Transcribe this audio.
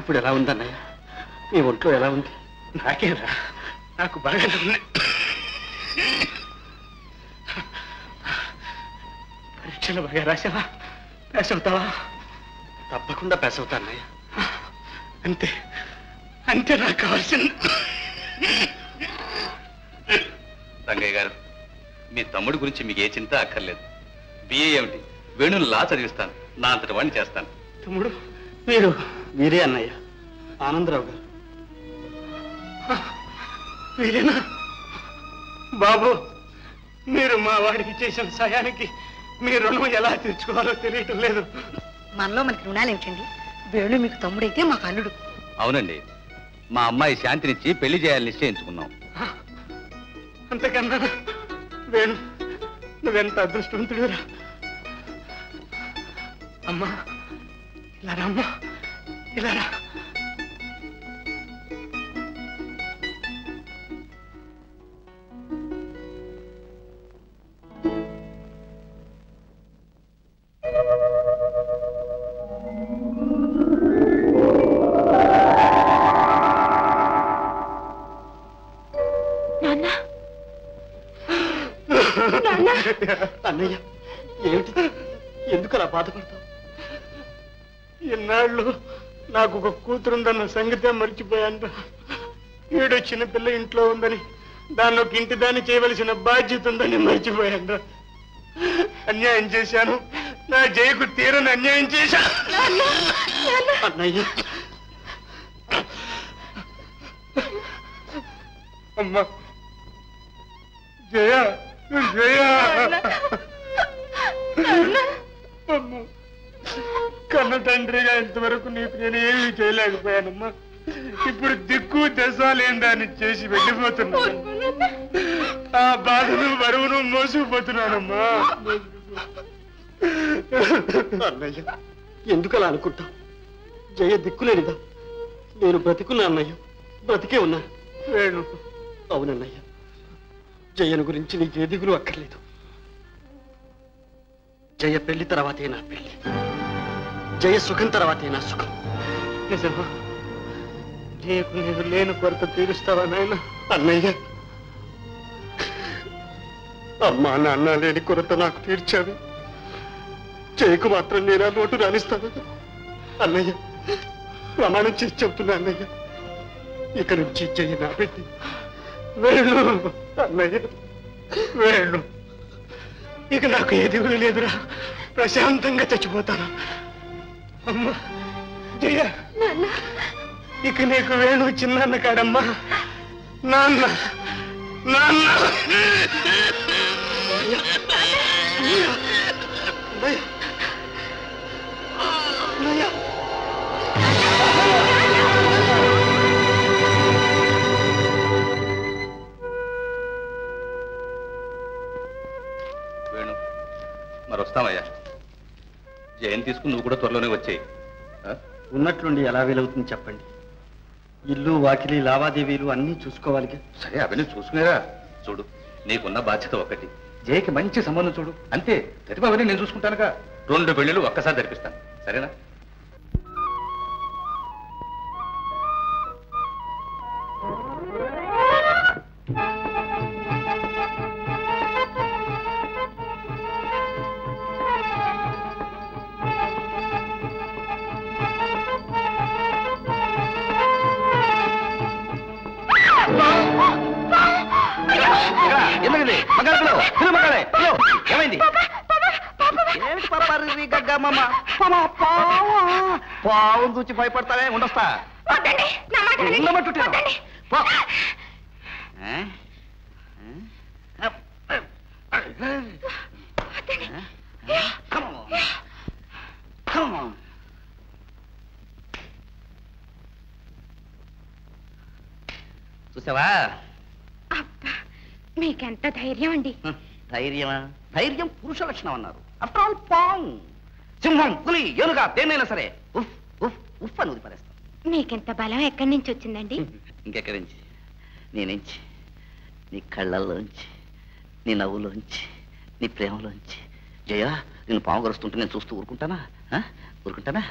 ఇప్పుడు ఎలా ఉందన్నయ్య? మీ ఒంట్లో ఎలా ఉంది? నాకేరా, నాకు బాగా ఉంది. పరీక్షలు బాగా రాసావా? పాస్ అవుతావా? తప్పకుండా పాస్ అవుతా అన్నయ్య. అంతే అంతే నాకు కావాల్సింది. రంగయ్య గారు, మీ తమ్ముడి గురించి మీకు ఏ చింత అక్కర్లేదు. బిఏ ఏమిటి, వేణుని లా చదివిస్తాను, నా అంతటి వాడిని చేస్తాను. తమ్ముడు మీరే అన్నయ్య, ఆనందరావు గారు. మీరేనా బాబు? మీరు మా వాడికి చేసిన సాయానికి మీ రుణం ఎలా తీర్చుకోవాలో తెలియటం లేదు. మనలో మనకి రుణాలు ఏమిటండి? వేణు మీకు తమ్ముడైతే మాకు అల్లుడు. అవునండి, మా అమ్మాయి శాంతినిచ్చి పెళ్లి చేయాలని నిశ్చయించుకున్నాం. అంతకన్నా వేణు, నువ్వెంత అదృష్టవంతుడురా. అమ్మా ఇలా రా, అమ్మా ఇలా రా. అన్నయ్య, ఏమిటి? ఎందుకు అలా బాధపడతావు? ఇన్నాళ్ళు నాకు ఒక కూతురుందన్న సంగతే మర్చిపోయాను. ఈడో చిన్న పిల్ల ఇంట్లో ఉందని, దానిలో ఇంటి దాన్ని చేయవలసిన బాధ్యత ఉందని మర్చిపోయాను. అన్యాయం చేశాను, నా జయకు తీరని అన్యాయం చేశాను. అన్నయ్య, అమ్మా జయ, జయ అమ్మా, కన్న తండ్రిగా ఇంతవరకు నీకు నేను ఏమీ చేయలేకపోయానమ్మా. ఇప్పుడు దిక్కు దశ లేని దాన్ని చేసి వెళ్ళిపోతున్నాను. ఆ బాధను బరువును మోసుకుపోతున్నానమ్మా. అన్నయ్య, ఎందుకు అలా అనుకుంటావు? జయ దిక్కులేనిదా? నేను బ్రతికున్నా అన్నయ్య, బ్రతికే ఉన్నా. వేణు, అవునన్నయ్య, జయను గురించి నీకు ఏ దిగులు అక్కర్లేదు. జయ పెళ్లి తర్వాతే నా పెళ్లి, జయ సుఖం తర్వాతే నా సుఖం. నిజమా? జయకు నేను లేని కొరత తీరుస్తావా నాయన? అన్నయ్య, అమ్మా నాన్న లేని కొరత నాకు తీర్చావి, జయకు మాత్రం నేను ఆ లోటు రాణిస్తాను. అన్నయ్య, ప్రమాణం చేసి చెప్తున్నా అన్నయ్య, ఇక నుంచి జయ నా పెళ్లి. వేణు, అన్నయ్య వేణు, ఇక నాకు ఏ దిగులు లేదురా. ప్రశాంతంగా చచ్చిపోతాను. అమ్మా జయ, ఇక నీకు వేణు చిన్నాన్న కాడమ్మా. నాన్న, నాన్న. వేణు, మరి వస్తామయ్యా. జయం తీసుకుని నువ్వు కూడా త్వరలోనే వచ్చేయి. ఉన్నట్లుండి ఎలా వీలవుతుంది చెప్పండి? ఇల్లు వాకిలి లావాదేవీలు అన్నీ చూసుకోవాలిగా. సరే, అవన్నీ చూసుకునేరా. చూడు, నీకున్న బాధ్యత ఒకటి, జయకి మంచి సంబంధం చూడు, అంతే. ప్రతిభ అవన్నీ నేను చూసుకుంటానుగా. 2 పెళ్లిళ్ళు ఒక్కసారి జరిపిస్తాను, సరేనా? ఎందుకండి మగాడు మగాడే ఏమైంది? ఏమిటి పర్వారి గగ్గమ్మ? పావును చూచి భయపడతానే. ఉండొస్తా, ఉండమంటుంటే చూసావా? మీకెంత ధైర్యం అండి? ధైర్యమా? ధైర్యం పురుష లక్షణం అన్నారు. ఆఫ్టర్ ఆల్ పాము, సింహం, పులి, ఏనుగా దేన్నైనా సరే ఉఫ్ ఉఫ్ ఉఫ్ అని వదిలిపరేస్తాం. మీకెంత బలం ఎక్కడి నుంచి వచ్చిందండి? ఇంకెక్కడి నుంచి? నీ నుంచి, నీ కళ్ళల్లోంచి, నీ నవ్వులోంచి, నీ ప్రేమలోంచి. జయ, నేను పాము గరుస్తుంటే నేను చూస్తూ ఊరుకుంటానా? ఊరుకుంటానా?